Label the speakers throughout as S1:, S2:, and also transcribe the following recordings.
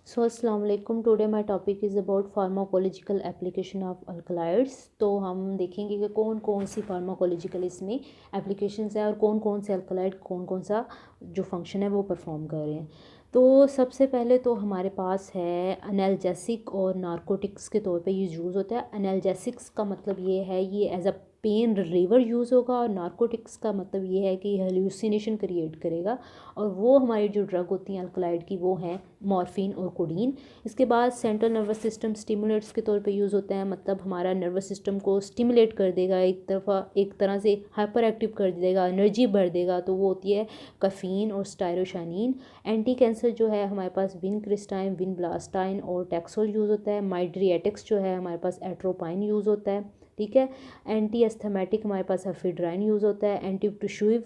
S1: सो अस्सलाम वालेकुम। Today my topic is about pharmacological application of alkaloids. तो हम देखेंगे कि कौन कौन सी फार्माकोलॉजिकल इसमें एप्लीकेशंस है और कौन कौन से अल्कलॉइड कौन कौन सा जो फंक्शन है वो परफॉर्म कर रहे हैं। तो सबसे पहले तो हमारे पास है एनाल्जेसिक और नारकोटिक्स के तौर पे ये यूज़ होता है। एनाल्जेसिक्स का मतलब ये है ये as a pain reliever use होगा, और नारकोटिक्स का मतलब ये है कि हेलुसिनेशन क्रिएट करेगा। और वो हमारी जो ड्रग होती हैं अल्कलॉइड की वो हैं मॉर्फिन और कोडीन। इसके बाद सेंट्रल नर्वस सिस्टम स्टिमुलेट्स के तौर पे यूज़ होते हैं, मतलब हमारा नर्वस सिस्टम को स्टिमुलेट कर देगा, एक तरह से हाइपर एक्टिव कर देगा, एनर्जी भर देगा। तो वो होती है कैफीन और स्टायरोशानीन। एंटी कैंसर जो है हमारे पास विनक्रिस्टाइन, विनब्लास्टाइन और टैक्सोल यूज़ होता है। माइड्रिएटिक्स जो है हमारे पास एट्रोपाइन यूज़ होता है, ठीक है। एंटी एस्थमेटिक हमारे पास एफिड्राइन यूज़ होता है। एंटी टुशुइव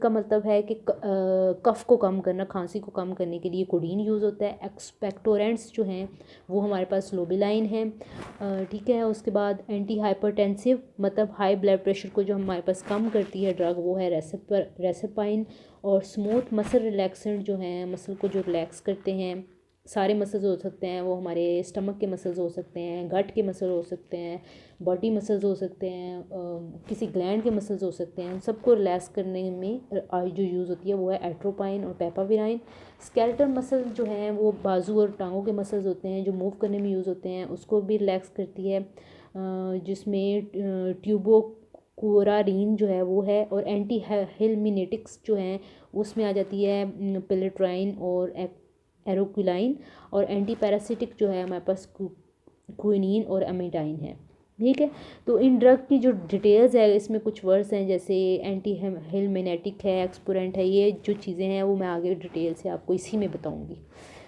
S1: का मतलब है कि कफ को कम करना, खांसी को कम करने के लिए कोडीन यूज़ होता है। एक्सपेक्टोरेंट्स जो हैं वो हमारे पास लोबिलाइन है, ठीक है। उसके बाद एंटी हाइपरटेंसिव मतलब हाई ब्लड प्रेशर को जो हमारे पास कम करती है ड्रग वो है रेसेपाइन। और स्मूथ मसल रिलैक्सेंट जो हैं, मसल को जो रिलैक्स करते हैं, सारे मसल्स हो सकते हैं, वो हमारे स्टमक के मसल्स हो सकते हैं, गट के मसल हो सकते हैं, बॉडी मसल्स हो सकते हैं, किसी ग्लैंड के मसल्स हो सकते हैं। उन सबको रिलैक्स करने में जो यूज़ होती है वो है एट्रोपाइन और पेपाविराइन। स्केलेटल मसल जो हैं वो बाजू और टांगों के मसल्स होते हैं जो मूव करने में यूज़ होते हैं, उसको भी रिलैक्स करती है, जिसमें ट्यूबोकुरारीन जो है वो है। और एंटी हेलमिनेटिक्स जो हैं उसमें आ जाती है पिलेट्राइन और एरोक्विलाइन। और एंटी पैरासिटिक जो है हमारे पास क्विनीन और अमीडाइन है, ठीक है। तो इन ड्रग की जो डिटेल्स है इसमें कुछ वर्ड्स हैं जैसे एंटी हेलमिनेटिक है, एक्सपोरेंट है, ये जो चीज़ें हैं वो मैं आगे डिटेल से आपको इसी में बताऊंगी।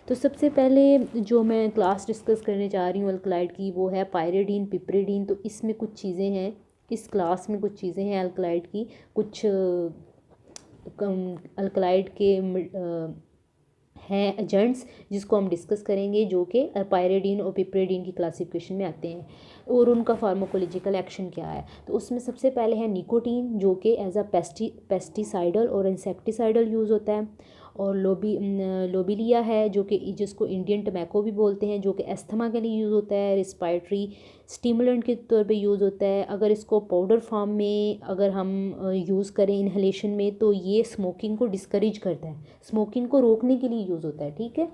S1: तो सबसे पहले जो मैं क्लास डिस्कस करने जा रही हूँ अल्कलाइड की वो है पायरिडीन पिपरिडीन। तो इसमें कुछ चीज़ें हैं, इस क्लास में कुछ चीज़ें हैं अल्कलाइड की, कुछ अल्कलाइड के हैं एजेंट्स जिसको हम डिस्कस करेंगे, जो कि पायरिडीन और पिपरिडीन की क्लासिफिकेशन में आते हैं और उनका फार्माकोलॉजिकल एक्शन क्या है। तो उसमें सबसे पहले है निकोटीन जो कि एज अ पेस्टिसाइडल और इंसेक्टिसाइडल यूज़ होता है। और लोबिलिया है जो कि जिसको इंडियन टबैको भी बोलते हैं, जो कि अस्थमा के लिए यूज़ होता है, रिस्पायरेटरी स्टिमुलेंट के तौर पे यूज़ होता है। अगर इसको पाउडर फॉर्म में अगर हम यूज़ करें इन्हेलेशन में तो ये स्मोकिंग को डिस्करेज करता है, स्मोकिंग को रोकने के लिए यूज़ होता है, ठीक है।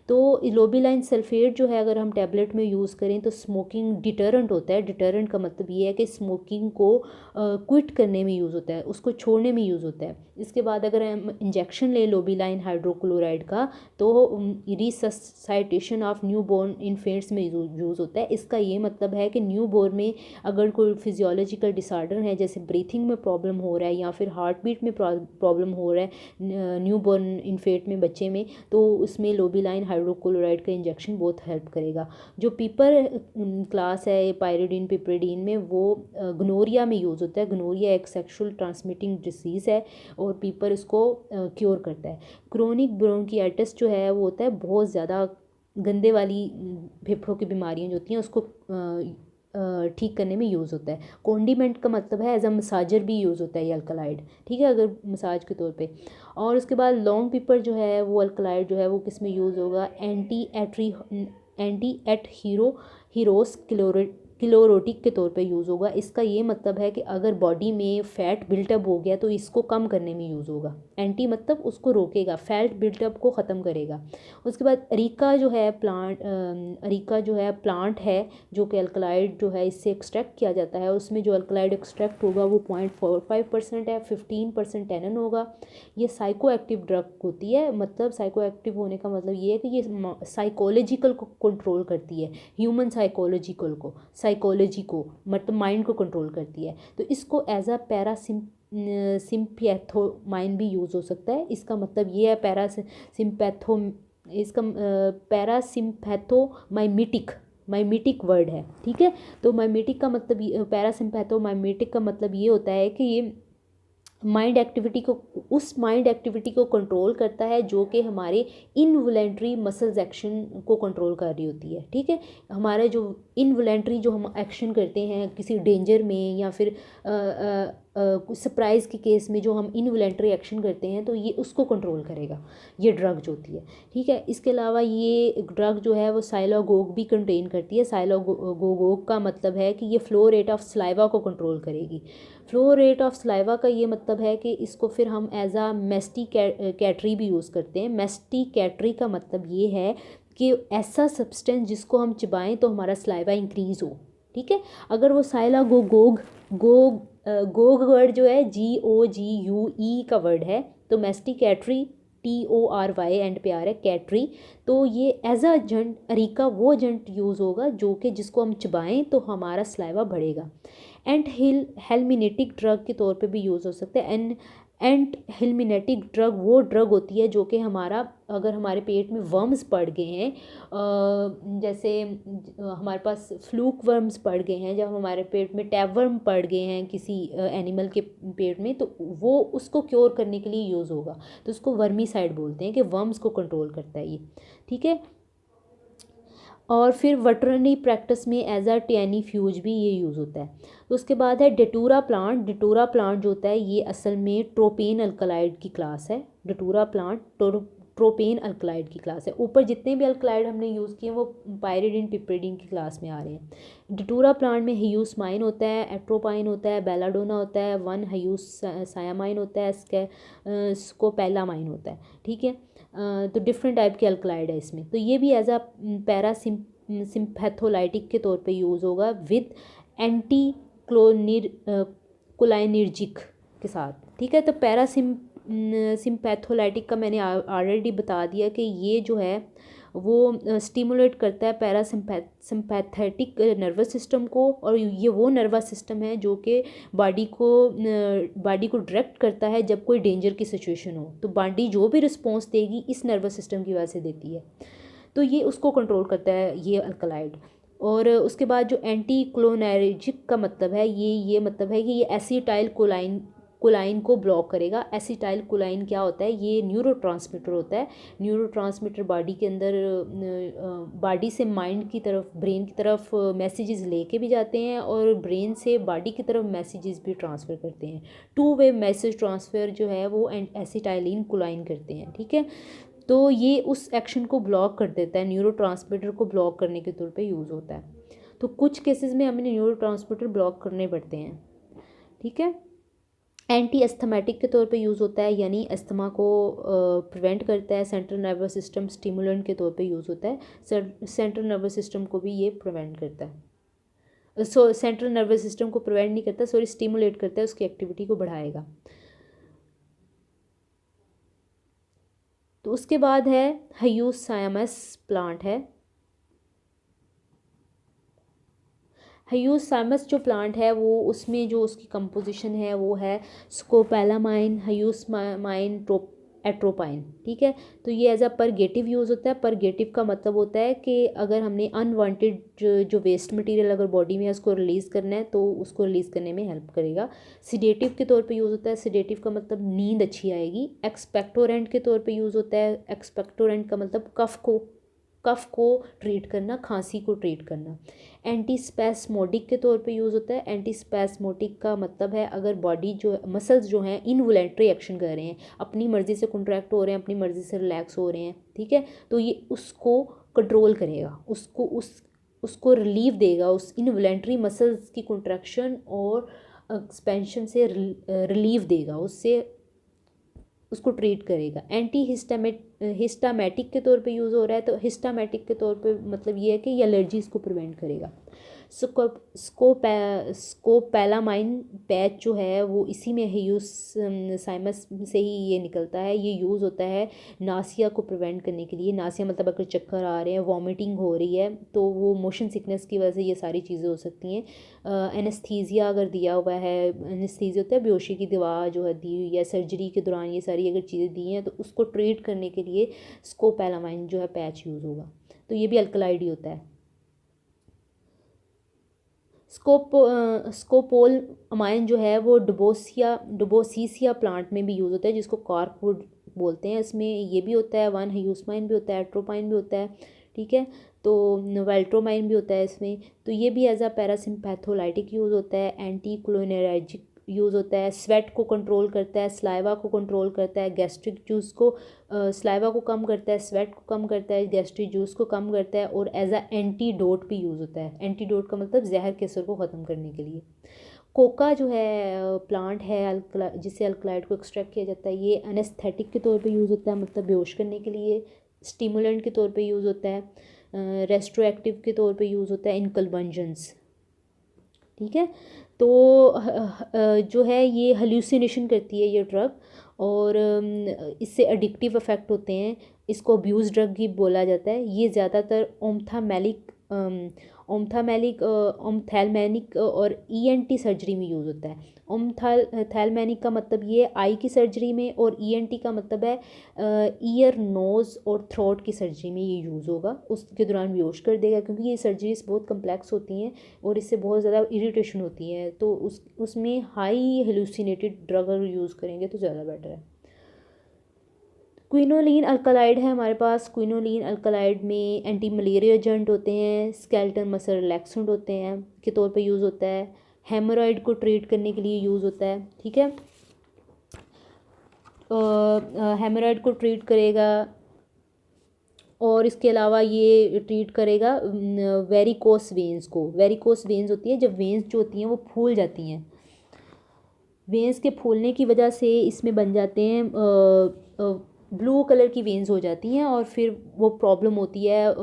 S1: तो लोबिलाइन सल्फेट जो है अगर हम टैबलेट में यूज़ करें तो स्मोकिंग डिटरेंट होता है। डिटरेंट का मतलब ये है कि स्मोकिंग को क्विट करने में यूज़ होता है, उसको छोड़ने में यूज़ होता है। इसके बाद अगर हम इंजेक्शन ले लोबिलाइन हाइड्रोक्लोराइड का तो रिससाइटेशन ऑफ न्यू बॉर्न इन्फेंट्स में यूज़ होता है। इसका ये मतलब है कि न्यू बॉर्न में अगर कोई फिजियोलॉजिकल डिसऑर्डर है, जैसे ब्रीथिंग में प्रॉब्लम हो रहा है या फिर हार्ट बीट में प्रॉब्लम हो रहा है न्यू बॉर्न इन्फेंट में, बच्चे में, तो उसमें लोबिलाइन हाइड्रोक्लोराइड का इंजेक्शन बहुत हेल्प करेगा। जो पीपर क्लास है पायरिडीन पिपरिडीन में वो गनोरिया में यूज़ होता है। गनोरिया एक सेक्सुअल ट्रांसमिटिंग डिसीज़ है और पीपर इसको क्योर करता है। क्रोनिक ब्रोंकियाटिस जो है वो होता है बहुत ज़्यादा गंदे वाली फेफड़ों की बीमारियां जो होती हैं उसको ठीक करने में यूज़ होता है। कॉन्डिमेंट का मतलब है एज अ मसाजर भी यूज़ होता है ये अल्कलाइड, ठीक है, अगर मसाज के तौर पे। और उसके बाद लॉन्ग पेपर जो है वो अल्कलाइड जो है वो किस में यूज़ होगा, एंटी एट हीरोस क्लोरोटिक के तौर पे यूज़ होगा। इसका ये मतलब है कि अगर बॉडी में फ़ैट बिल्टअप हो गया तो इसको कम करने में यूज़ होगा। एंटी मतलब उसको रोकेगा, फैट बिल्टअप को ख़त्म करेगा। उसके बाद अरीका जो है प्लांट है जो कि अल्कलाइड जो है इससे एक्सट्रैक्ट किया जाता है। उसमें जो अल्कलाइड एक्सट्रैक्ट होगा वो 0.45% है, 15% टैनन होगा। ये साइको एक्टिव ड्रग होती है, मतलब साइको एक्टिव होने का मतलब ये है कि ये साइकोलॉजिकल को कंट्रोल करती है, ह्यूमन साइकोलॉजी को मतलब माइंड को कंट्रोल करती है। तो इसको एज अ सिम्पैथोमाइन भी यूज़ हो सकता है। इसका मतलब ये है पैरासिम्पैथोमाइमेटिक वर्ड है, ठीक है। तो माइमेटिक का मतलब पैरासिम्पैथोमाइमेटिक का मतलब ये होता है कि ये उस माइंड एक्टिविटी को कंट्रोल करता है जो कि हमारे इनवॉलेंट्री मसल्स एक्शन को कंट्रोल कर रही होती है, ठीक है। हमारे जो इनवॉलेंट्री जो हम एक्शन करते हैं किसी डेंजर में या फिर सरप्राइज़ के केस में जो हम इनवॉलेंटरी एक्शन करते हैं तो ये उसको कंट्रोल करेगा, ये ड्रग जो होती है। ठीक है, इसके अलावा ये ड्रग जो है वो साइलोगोग भी कंटेन करती है। साइलोगोग का मतलब है कि ये फ्लो रेट ऑफ सलाइवा को कंट्रोल करेगी। फ्लो रेट ऑफ सलाइवा का ये मतलब है कि इसको फिर हम एज आ मेस्टिकेटरी भी यूज़ करते हैं। मेस्टिकेटरी का मतलब ये है कि ऐसा सब्सटेंस जिसको हम चबाएं तो हमारा सलाइवा इंक्रीज़ हो। ठीक है, अगर वो साइलागोगोग गोग गोग वर्ड जो है GOGUE का वर्ड है, तो मेस्टिकेटरी TORY एंड पे आ रहा है कैटरी, तो ये एज अ एजेंट अरीका वो एजेंट यूज़ होगा जो कि जिसको हम चबाएं तो हमारा सलाइवा बढ़ेगा। एंट हेलमिनेटिक ड्रग के तौर पे भी यूज़ हो सकता है। एंट हेलमिनेटिक ड्रग वो ड्रग होती है जो कि हमारा अगर हमारे पेट में वर्म्स पड़ गए हैं, जैसे हमारे पास फ्लूक वर्म्स पड़ गए हैं, जब हमारे पेट में टैबवर्म पड़ गए हैं किसी एनिमल के पेट में, तो वो उसको क्योर करने के लिए यूज़ होगा, तो उसको वर्मीसाइड बोलते हैं कि वर्म्स को कंट्रोल करता है ये। ठीक है, और फिर वेटरनरी प्रैक्टिस में एज अ टैनिफ्यूज भी ये यूज़ होता है। तो उसके बाद है डेटूरा प्लांट। डेटूरा प्लांट जो होता है ये असल में ट्रोपेन अल्कलाइड की क्लास है। डेटूरा प्लांट ट्रोपेन अल्कलाइड की क्लास है। ऊपर जितने भी अल्कलाइड हमने यूज़ किए वो पायरिडीन पिपरिडीन की क्लास में आ रहे हैं। डेटूरा प्लांट में ह्यूसमाइन होता है, एट्रोपाइन होता है, बेलाडोना होता है, 1 ह्यूसायामाइन होता है, स्कोपेलामाइन होता है। ठीक है, तो डिफरेंट टाइप के अल्कलाइड है इसमें। तो ये भी एज अ सिम्पैथोलाइटिक के तौर पे यूज़ होगा विद एंटी कोलाइनर्जिक के साथ। ठीक है, तो सिम्पैथोलाइटिक का मैंने ऑलरेडी बता दिया कि ये जो है वो स्टिमुलेट करता है पैरासिम्पैथेटिक नर्वस सिस्टम को, और ये वो नर्वस सिस्टम है जो कि बॉडी को डायरेक्ट करता है जब कोई डेंजर की सिचुएशन हो, तो बॉडी जो भी रिस्पॉन्स देगी इस नर्वस सिस्टम की वजह से देती है, तो ये उसको कंट्रोल करता है ये अल्कलाइड। और उसके बाद जो एंटी कोलिनर्जिक का मतलब है ये मतलब है कि ये एसिटाइल कोलाइन को ब्लॉक करेगा। एसिटाइल कोलाइन क्या होता है, ये न्यूरोट्रांसमीटर होता है। न्यूरोट्रांसमीटर बॉडी के अंदर बॉडी से माइंड की तरफ, ब्रेन की तरफ मैसेजेस लेके भी जाते हैं और ब्रेन से बॉडी की तरफ मैसेजेस भी ट्रांसफ़र करते हैं। 2 वे मैसेज ट्रांसफ़र जो है वो एसिटाइलिन कोलाइन करते हैं। ठीक है, तो ये उस एक्शन को ब्लॉक कर देता है, न्यूरोट्रांसमीटर को ब्लॉक करने के तौर पे यूज़ होता है। तो कुछ केसेस में हमें न्यूरोट्रांसमीटर ब्लॉक करने पड़ते हैं। ठीक है, एंटी एस्थमेटिक के तौर पे यूज़ होता है, यानी अस्थमा को प्रिवेंट करता है। सेंट्रल नर्वस सिस्टम स्टिमुलेंट के तौर पे यूज़ होता है। सेंट्रल नर्वस सिस्टम को भी ये प्रिवेंट करता है। सेंट्रल नर्वस सिस्टम को प्रिवेंट नहीं करता, सॉरी, स्टिमुलेट करता है, उसकी एक्टिविटी को बढ़ाएगा। तो उसके बाद है ह्यूसायमस प्लांट है। ह्यूसायमस जो प्लांट है वो उसमें जो उसकी कंपोजिशन है वो है स्कोपेलामाइन, ह्यूसमाइन, एट्रोपाइन। ठीक है, तो ये एज अ परगेटिव यूज़ होता है। परगेटिव का मतलब होता है कि अगर हमने अनवांटेड जो वेस्ट मटेरियल अगर बॉडी में है उसको रिलीज़ करना है तो उसको रिलीज़ करने में हेल्प करेगा। सिडेटिव के तौर पे यूज़ होता है। सिडेटिव का मतलब नींद अच्छी आएगी। एक्सपेक्टोरेंट के तौर पे यूज़ होता है। एक्सपेक्टोरेंट का मतलब कफ को ट्रीट करना, खांसी को ट्रीट करना। एंटी स्पैस्मोडिक के तौर पे यूज़ होता है। एंटी स्पैस्मोडिक का मतलब है अगर बॉडी जो मसल्स जो हैं इनवॉलेंटरी एक्शन कर रहे हैं, अपनी मर्ज़ी से कॉन्ट्रैक्ट हो रहे हैं, अपनी मर्ज़ी से रिलैक्स हो रहे हैं, ठीक है, तो ये उसको कंट्रोल करेगा, उसको रिलीफ देगा, उस इनवॉलेंटरी मसल्स की कॉन्ट्रैक्शन और एक्सपेंशन से रिलीफ देगा, उससे उसको ट्रीट करेगा। एंटी हिस्टामेटिक के तौर पे यूज़ हो रहा है, तो हिस्टामेटिक के तौर पे मतलब ये है कि ये एलर्जीज को प्रिवेंट करेगा। स्कोपेलामाइन पैच जो है वो इसी में ह्यूसायमस से ही ये निकलता है। ये यूज़ होता है नासिया को प्रिवेंट करने के लिए। नासिया मतलब अगर चक्कर आ रहे हैं, वॉमिटिंग हो रही है, तो वो मोशन सिकनेस की वजह से ये सारी चीज़ें हो सकती हैं। एनेस्थीज़िया अगर दिया हुआ है, एनेस्थीज़िया होता है बेहोशी की दवा जो है दी हुई है, सर्जरी के दौरान ये सारी अगर चीज़ें दी हैं तो उसको ट्रीट करने के लिए स्कोपेलामाइन जो है पैच यूज़ होगा। तो ये भी अल्कलाइड ही होता है। स्कोपोल अमाइन जो है वो डुबोसीसिया प्लांट में भी यूज़ होता है, जिसको कॉर्कवुड बोलते हैं। इसमें ये भी होता है, 1 ह्यूसमाइन भी होता है, एट्रोपाइन भी होता है, ठीक है, तो वेल्ट्रोमाइन भी होता है इसमें। तो ये भी एज अ पैरासिम्पैथोलाइटिक यूज़ होता है। एंटी कोलिनर्जिक यूज़ होता है, स्वेट को कंट्रोल करता है, सलाइवा को कंट्रोल करता है, गैस्ट्रिक जूस को सलाइवा को कम करता है, स्वेट को कम करता है, गैस्ट्रिक जूस को कम करता है, और एज अ एंटीडोट भी यूज़ होता है। एंटीडोट का मतलब जहर के असर को ख़त्म करने के लिए। कोका जो है प्लांट है जिससे अल्कलाइड को एक्सट्रैक्ट किया जाता है, ये एनेस्थेटिक के तौर पे यूज़ होता है, मतलब बेहोश करने के लिए, स्टिमुलेंट के तौर पे यूज़ होता है, रेस्ट्रोएक्टिव के तौर पे यूज़ होता है इन कन्वर्जेंस। ठीक है, तो जो है ये हल्यूसिनेशन करती है ये ड्रग, और इससे एडिक्टिव इफ़ेक्ट होते हैं। इसको अब्यूज़ ड्रग भी बोला जाता है। ये ज़्यादातर ओम्थैल्मेनिक और ईएनटी सर्जरी में यूज़ होता है। ओम्थैल्मेनिक का मतलब ये आई की सर्जरी में, और ईएनटी का मतलब है ईयर, नोज़ और थ्रोट की सर्जरी में ये यूज़ होगा। उसके दौरान बेहोश कर देगा, क्योंकि ये सर्जरीज बहुत कम्प्लेक्स होती हैं और इससे बहुत ज़्यादा इरिटेशन होती है, तो उसमें हाई हेलुसिनेटेड ड्रग अगर यूज़ करेंगे तो ज़्यादा बेटर है। क्विनोलिन अल्कलाइड है हमारे पास। क्विनोलिन अल्कलाइड में एंटी मलेरिया एजेंट होते हैं, स्केलेटल मसल रिलैक्सेंट होते हैं के तौर पे यूज़ होता है, हेमोरॉइड को ट्रीट करने के लिए यूज़ होता है। ठीक है, हेमोरॉइड को ट्रीट करेगा, और इसके अलावा ये ट्रीट करेगा वेरिकोस वेंस को। वेरिकोस वेंस होती है जब वेंस जो होती हैं वो फूल जाती हैं, वेंस के फूलने की वजह से इसमें बन जाते हैं ब्लू कलर की वेंस हो जाती हैं, और फिर वो प्रॉब्लम होती है।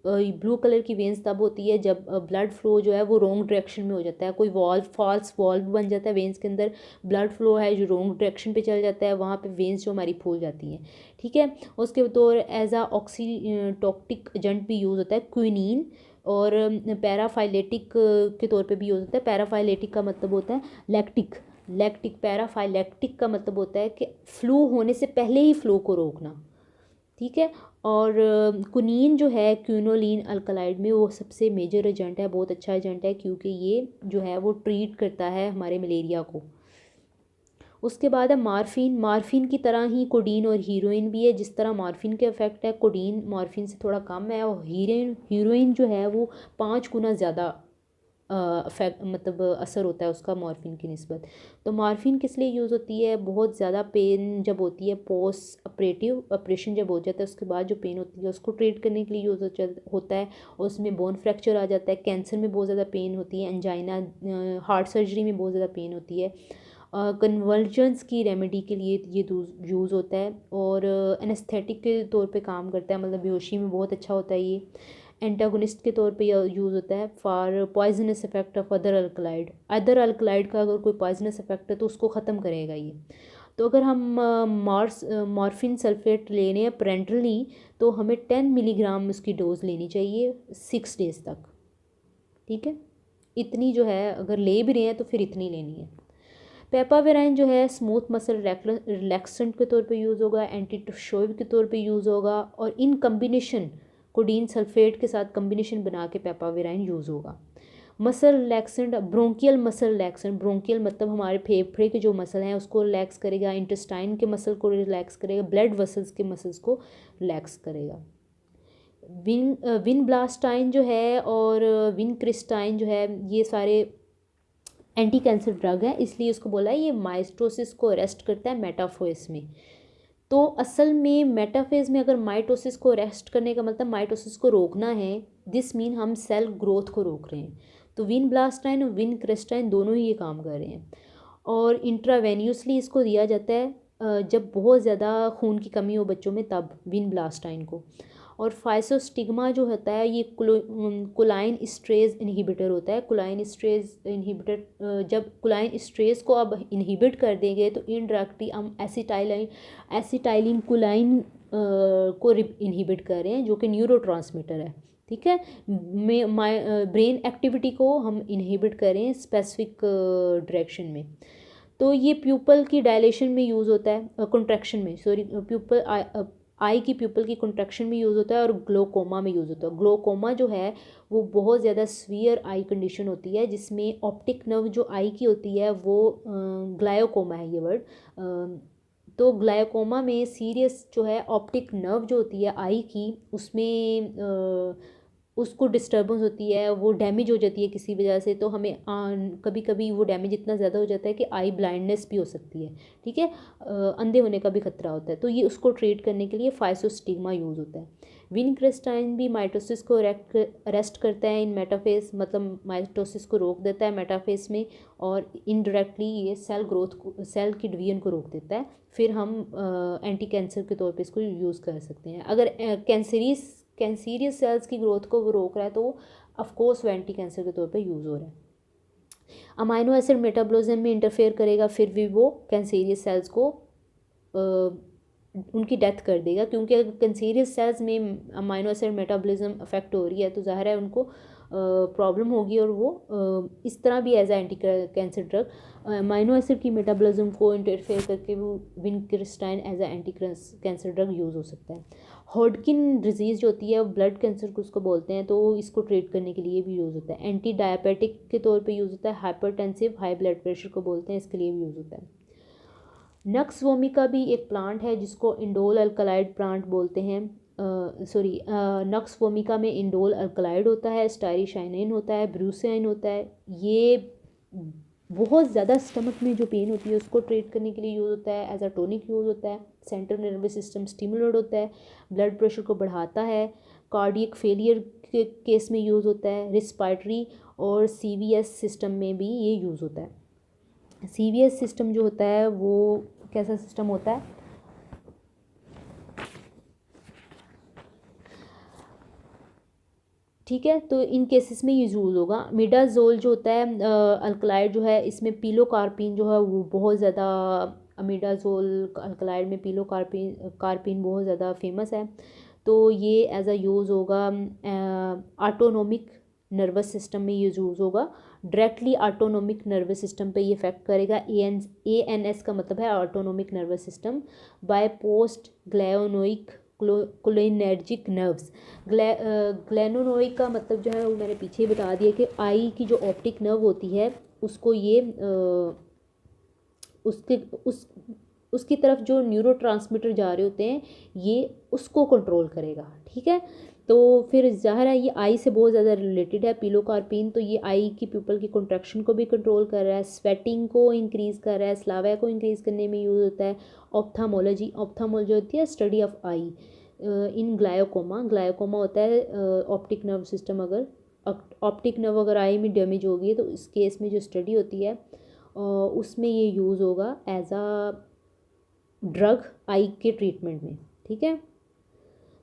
S1: ब्लू कलर की वेंस तब होती है जब ब्लड फ्लो जो है वो रॉन्ग डायरेक्शन में हो जाता है, कोई वॉल्व, फॉल्स वॉल्व बन जाता है वेंस के अंदर, ब्लड फ्लो है जो रॉन्ग डायरेक्शन पे चल जाता है, वहाँ पे वेंस जो हमारी फूल जाती हैं। ठीक है, उसके तौर एज आ ऑक्सीटॉक्टिक एजेंट भी यूज़ होता है क्विनीन, और पैराफाइलेटिक के तौर पे भी यूज़ होता है। पैराफाइलेटिक का मतलब होता है लैक्टिक, पैराफाइलेक्टिक का मतलब होता है कि फ्लू होने से पहले ही फ्लो को रोकना। ठीक है, और कुनीन जो है क्विनोलिन अल्कलाइड में वो सबसे मेजर एजेंट है, बहुत अच्छा एजेंट है, क्योंकि ये जो है वो ट्रीट करता है हमारे मलेरिया को। उसके बाद है मार्फिन। मार्फिन की तरह ही कोडीन और हीरोइन भी है। जिस तरह मार्फिन के इफेक्ट है, कोडीन मार्फिन से थोड़ा कम है, और हीरोइन जो है वो 5 गुना ज़्यादा इफेक्ट मतलब असर होता है उसका मॉर्फिन की निस्बत। तो मॉर्फिन किस लिए यूज़ होती है? बहुत ज़्यादा पेन जब होती है, पोस्ट ऑपरेटिव ऑपरेशन जब हो जाता है उसके बाद जो पेन होती है उसको ट्रीट करने के लिए यूज़ होता है, और उसमें बोन फ्रैक्चर आ जाता है, कैंसर में बहुत ज़्यादा पेन होती है, एंजाइना, हार्ट सर्जरी में बहुत ज़्यादा पेन होती है, कन्वर्जेंस की रेमेडी के लिए ये यूज़ होता है, और एनेस्थेटिक के तौर पे काम करता है, मतलब बेहोशी में बहुत अच्छा होता है ये। एंटागोनिस्ट के तौर पे यूज़ होता है for poisonous effect of other alkaloid. Other alkaloid का अगर कोई पॉइजनस इफेक्ट है तो उसको ख़त्म करेगा ये। तो अगर हम मॉर्फिन सल्फेट लेने हैं पेरेंटली, तो हमें 10 मिलीग्राम उसकी डोज लेनी चाहिए 6 डेज़ तक। ठीक है, इतनी जो है अगर ले भी रहे हैं तो फिर इतनी लेनी है। पेपावेराइन जो है स्मूथ मसल रिलैक्सेंट के तौर पे यूज़ होगा, एंटी टुशोइव के तौर पे यूज़ होगा, और इन कम्बिनेशन कोडीन सल्फेट के साथ कम्बिनेशन बना के पेपावेराइन यूज़ होगा। Muscle relaxant, bronchial muscle relaxant, bronchial मतलब हमारे फेफड़े के जो मसल हैं उसको रिलैक्स करेगा, इंटेस्टाइन के मसल को रिलैक्स करेगा, ब्लड वेसल्स के मसल्स को रिलैक्स करेगा। विनब्लास्टाइन जो है और विनक्रिस्टाइन जो है ये सारे एंटी कैंसर ड्रग है, इसलिए उसको बोला है ये माइटोसिस को अरेस्ट करता है मेटाफेज में। तो असल में मेटाफेज में अगर माइटोसिस को अरेस्ट करने का मतलब माइटोसिस को रोकना है, दिस मीन हम सेल ग्रोथ को रोक रहे हैं। तो विनब्लास्टाइन और विनक्रिस्टाइन दोनों ही ये काम कर रहे हैं, और इंट्रावेन्यूसली इसको दिया जाता है जब बहुत ज़्यादा खून की कमी हो बच्चों में, तब विनब्लास्टाइन को। और फाइसोस्टिग्मा जो होता है ये कुलाइन स्ट्रेस इनहिबिटर होता है। कुलाइन स्ट्रेस इनहिबिटर, जब कुलाइन स्ट्रेस को अब इनहिबिट कर देंगे तो इनडायरेक्टली हम एसिटाइलिन कुलाइन को इनहिबिट कर रहे हैं, जो कि न्यूरोट्रांसमीटर है। ठीक है, ब्रेन एक्टिविटी को हम इनहिबिट कर रहे हैं स्पेसिफिक डायरेक्शन में। तो ये प्यूपल की डायलेशन में यूज़ होता है, कंट्रैक्शन में, सॉरी, प्यूपल आई की प्यूपल की कंट्रैक्शन में यूज़ होता है, और ग्लोकोमा में यूज़ होता है। ग्लोकोमा जो है वो बहुत ज़्यादा सीवियर आई कंडीशन होती है, जिसमें ऑप्टिक नर्व जो आई की होती है वो ग्लायोकोमा है ये वर्ड। तो ग्लायोकोमा में सीरियस जो है ऑप्टिक नर्व जो होती है आई की, उसमें उसको डिस्टर्बेंस होती है, वो डैमेज हो जाती है किसी वजह से, तो हमें कभी कभी वो डैमेज इतना ज़्यादा हो जाता है कि आई ब्लाइंडनेस भी हो सकती है, ठीक है, अंधे होने का भी खतरा होता है। तो ये उसको ट्रीट करने के लिए फाइसोस्टिग्मा यूज़ होता है। विनक्रिस्टाइन भी माइटोसिस को अरेस्ट करता है इन मेटाफेज, मतलब माइटोसिस को रोक देता है मेटाफेज में, और इनडायरेक्टली ये सेल ग्रोथ को, सेल की डिवीजन को रोक देता है। फिर हम एंटी कैंसर के तौर पे इसको यूज़ कर सकते हैं। अगर कैंसीरियस सेल्स की ग्रोथ को वो रोक रहा है तो ऑफ कोर्स वो एंटी कैंसर के तौर पे यूज़ हो रहा है। अमाइनो एसिड मेटाबॉलिज्म में इंटरफेयर करेगा, फिर भी वो कैंसीरियस सेल्स को उनकी डेथ कर देगा, क्योंकि अगर कैंसीरियस सेल्स में अमाइनो एसिड मेटाबॉलिज्म अफेक्ट हो रही है तो ज़ाहिर है उनको प्रॉब्लम होगी, और वो इस तरह भी as a anti cancer drug amino acid की मेटाबॉलिज्म को इंटरफेयर करके वो vincristine as a anti cancer drug use हो सकता है। हॉडकिन डिजीज़ जो होती है वो ब्लड कैंसर को उसको बोलते हैं, तो इसको ट्रीट करने के लिए भी यूज़ होता है। एंटी डायबिटिक के तौर पे यूज़ होता है। हाइपरटेंसिव हाई ब्लड प्रेशर को बोलते हैं, इसके लिए भी यूज़ होता है। नक्स वोमिका भी एक प्लांट है जिसको इंडोल अल्कलाइड प्लांट बोलते हैं। नक्स वोमिका में इंडोल अल्कलाइड होता है, स्टायरीशाइनिन होता है, ब्रूसिन होता है। ये बहुत ज़्यादा स्टमक में जो पेन होती है उसको ट्रीट करने के लिए यूज़ होता है, एज अ टॉनिक यूज़ होता है। सेंट्रल नर्वस सिस्टम स्टिमुलेट होता है, ब्लड प्रेशर को बढ़ाता है, कार्डियक फेलियर के केस में यूज़ होता है, रिस्पायरेटरी और सीवीएस सिस्टम में भी ये यूज़ होता है। सीवीएस सिस्टम जो होता है वो कैसा सिस्टम होता है, ठीक है, तो इन केसेस में यूज़ होगा। मिडाजोल जो होता है अल्कलाइड जो है, इसमें पीलोकार्पिन जो है वो बहुत ज़्यादा, मिडाजोल अल्कलाइड में पीलोकार्पिन बहुत ज़्यादा फेमस है। तो ये एज अ यूज़ होगा ऑटोनोमिक नर्वस सिस्टम में यूज़ होगा। डायरेक्टली ऑटोनोमिक नर्वस सिस्टम पे ये इफेक्ट करेगा। ANS का मतलब है autonomic nervous system. By post ganglionic cholinergic nerves. Ganglionic का मतलब जो है वो मैंने पीछे ही बता दिया कि आई की जो ऑप्टिक नर्व होती है उसको ये उसकी तरफ जो न्यूरोट्रांसमीटर जा रहे होते हैं ये उसको कंट्रोल करेगा, ठीक है। तो फिर ज़ाहिर है ये आई से बहुत ज़्यादा रिलेटेड है पिलोकार्पिन, तो ये आई की प्यूपल की कंट्रैक्शन को भी कंट्रोल कर रहा है, स्वेटिंग को इंक्रीज़ कर रहा है, स्लावा को इंक्रीज़ करने में यूज़ होता है। ऑप्थामोलॉजी होती है स्टडी ऑफ आई इन ग्लायोकोमा होता है ऑप्टिक नर्व सिस्टम, अगर ऑप्टिक नर्व अगर आई में डैमेज हो गई है तो इस केस में जो स्टडी होती है उसमें ये यूज़ होगा एज अ ड्रग आई के ट्रीटमेंट में, ठीक है।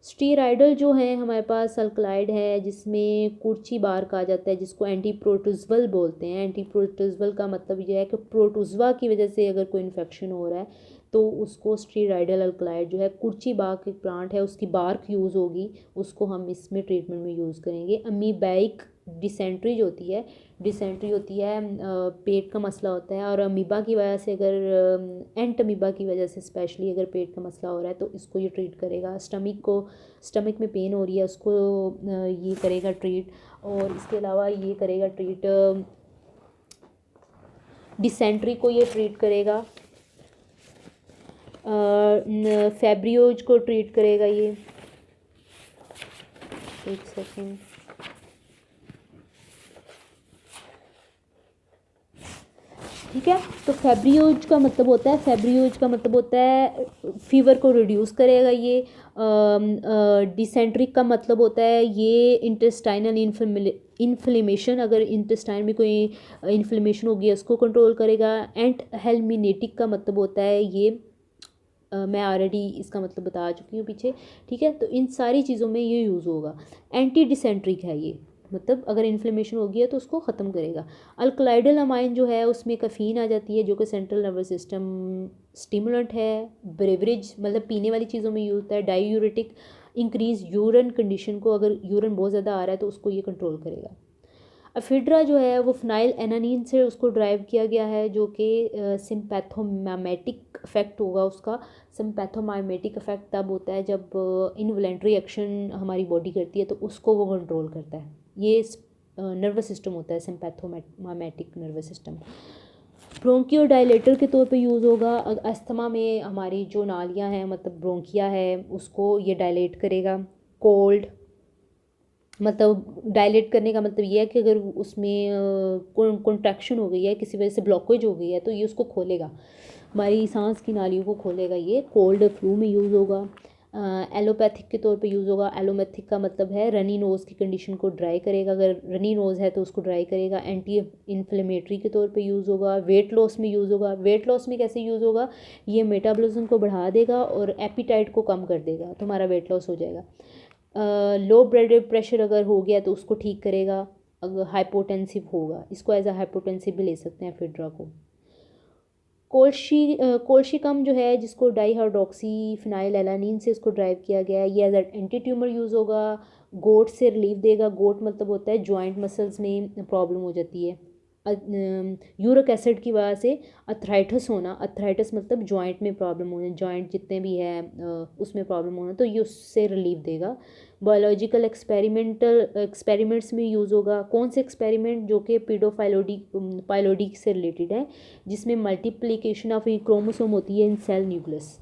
S1: स्टीराइडल जो है हमारे पास अल्कलाइड है जिसमें कुर्ची बार कहा जाता है, जिसको एंटी प्रोटोजवल बोलते हैं। एंटी प्रोटोजवल का मतलब यह है कि प्रोटोजवा की वजह से अगर कोई इन्फेक्शन हो रहा है तो उसको स्टीराइडल अल्कलाइड जो है, कुर्ची बाग एक प्लांट है उसकी बार्क यूज़ होगी, उसको हम इसमें ट्रीटमेंट में यूज़ करेंगे। अमीबाइक डिसेंट्री जो होती है पेट का मसला होता है, और अमीबा की वजह से अगर एंट अमीबा की वजह से स्पेशली अगर पेट का मसला हो रहा है तो इसको ये ट्रीट करेगा। स्टमक में पेन हो रही है उसको ये करेगा ट्रीट, और इसके अलावा ये करेगा ट्रीट डिसेंट्री को ये ट्रीट करेगा, फेब्रियोज को ट्रीट करेगा ये। एक सेकेंड, ठीक है। तो फेब्रियोज का मतलब होता है फीवर को रिड्यूस करेगा ये। डिसेंट्रिक का मतलब होता है ये इंटेस्टाइनल इन्फ्लेमेशन, अगर इंटेस्टाइन में कोई इन्फ्लेमेशन होगी उसको कंट्रोल करेगा। एंट हेलमिनेटिक का मतलब होता है ये मैं ऑलरेडी इसका मतलब बता चुकी हूँ पीछे, ठीक है। तो इन सारी चीज़ों में ये यूज़ होगा। एंटी डिसेंट्रिक है ये, मतलब अगर इन्फ्लेमेशन हो गई है तो उसको ख़त्म करेगा। अल्कलाइडल अमाइन जो है उसमें कैफीन आ जाती है जो कि सेंट्रल नर्वस सिस्टम स्टिमुलेंट है। ब्रेवरेज मतलब पीने वाली चीज़ों में यूज़ होता है। डायूरेटिक इंक्रीज यूरिन कंडीशन को, अगर यूरिन बहुत ज़्यादा आ रहा है तो उसको ये कंट्रोल करेगा। एफिड्रा जो है वो फिनाइल एनानीन से उसको ड्राइव किया गया है, जो कि सिंपैथोमाइमेटिक इफेक्ट होगा उसका। सिंपैथोमाइमेटिक इफेक्ट तब होता है जब इनवॉलेंट्री एक्शन हमारी बॉडी करती है तो उसको वो कंट्रोल करता है। ये नर्वस सिस्टम होता है सिंपैथोमाइमेटिक नर्वस सिस्टम। ब्रोंकियोडाइलेटर के तौर पे यूज़ होगा। अस्थमा में हमारी जो नालियाँ हैं मतलब ब्रोंकिया है उसको ये डायलेट करेगा। कोल्ड मतलब डायलेट करने का मतलब ये है कि अगर उसमें कॉन्ट्रैक्शन हो गई है, किसी वजह से ब्लॉकेज हो गई है, तो ये उसको खोलेगा, हमारी सांस की नालियों को खोलेगा। ये कोल्ड फ्लू में यूज़ होगा। एलोपैथिक के तौर पे यूज़ होगा। एलोपैथिक का मतलब है रनी नोज़ की कंडीशन को ड्राई करेगा, अगर रनी नोज़ है तो उसको ड्राई करेगा। एंटी इन्फ्लेमेटरी के तौर पे यूज़ होगा। वेट लॉस में यूज़ होगा। वेट लॉस में कैसे यूज़ होगा, ये मेटाबॉलिज्म को बढ़ा देगा और एपिटाइट को कम कर देगा, तो हमारा वेट लॉस हो जाएगा। लो ब्लड प्रेशर अगर हो गया तो उसको ठीक करेगा। अगर हाइपोटेंसिव होगा, इसको एज अ हाइपोटेंसिव भी ले सकते हैं फिड्रा को। कोल्शिकम जो है, जिसको डाईहाइड्रोक्सी फिनाइल एलानिन से इसको ड्राइव किया गया है, ये एज एंटी ट्यूमर यूज़ होगा। गोट से रिलीफ देगा। गोट मतलब होता है जॉइंट मसल्स में प्रॉब्लम हो जाती है, यूरिक एसिड की वजह से अर्थराइटिस होना। अर्थराइटिस मतलब जॉइंट में प्रॉब्लम होना, जॉइंट जितने भी है उसमें प्रॉब्लम होना, तो ये उससे रिलीफ देगा। बायोलॉजिकल एक्सपेरिमेंट्स में यूज़ होगा। कौन से एक्सपेरिमेंट, जो कि पाइलोडी से रिलेटेड है, जिसमें मल्टीप्लिकेशन ऑफ क्रोमोसोम होती है इन सेल न्यूक्लियस।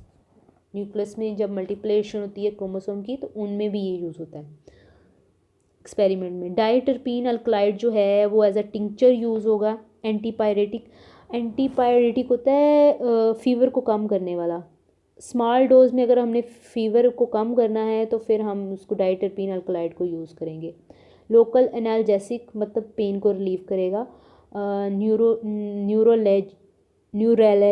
S1: न्यूक्लियस में जब मल्टीप्लिकेशन होती है क्रोमोसोम की, तो उनमें भी ये यूज़ होता है एक्सपेरिमेंट में। डाइटरपीन अल्कलाइड जो है वो एज अ टिंचर यूज़ होगा। एंटीपायरेटिक, एंटीपायरेटिक होता है फीवर को कम करने वाला। स्मॉल डोज में अगर हमने फीवर को कम करना है तो फिर हम उसको डाइटरपीन अल्कलाइड को यूज़ करेंगे। लोकल एनाल्जेसिक मतलब पेन को रिलीव करेगा। न्यूरोलेज न्यूरल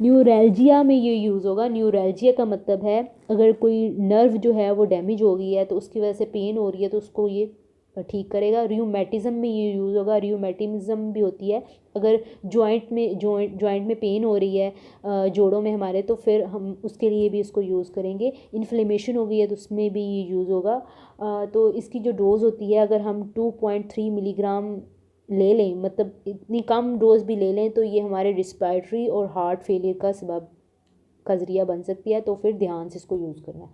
S1: न्यूरैल्जिया में ये यूज़ होगा। न्यूरैल्जिया का मतलब है अगर कोई नर्व जो है वो डैमेज हो गई है तो उसकी वजह से पेन हो रही है, तो उसको ये ठीक करेगा। रियूमेटिज़म में ये यूज़ होगा। रियूमेटिज़म भी होती है अगर जॉइंट में पेन हो रही है जोड़ों में हमारे, तो फिर हम उसके लिए भी इसको यूज़ करेंगे। इन्फ्लेमेशन हो गई है तो उसमें भी ये यूज़ होगा। तो इसकी जो डोज़ होती है, अगर हम 2.3 मिलीग्राम ले लें, मतलब इतनी कम डोज भी ले लें, तो ये हमारे रिस्पायरेटरी और हार्ट फेलियर का सबब का ज़रिया बन सकती है, तो फिर ध्यान से इसको यूज़ करना है।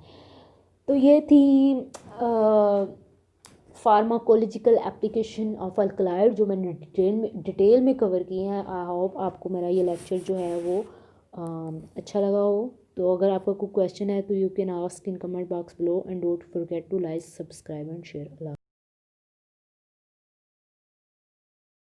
S1: तो ये थी फार्माकोलॉजिकल एप्लीकेशन ऑफ अल्कलाइड, जो मैंने डिटेल में कवर किए हैं। आई होप आपको मेरा ये लेक्चर जो है वो अच्छा लगा हो। तो अगर आपका कोई क्वेश्चन है तो you can ask in comment box below, and don't forget to like, subscribe and share.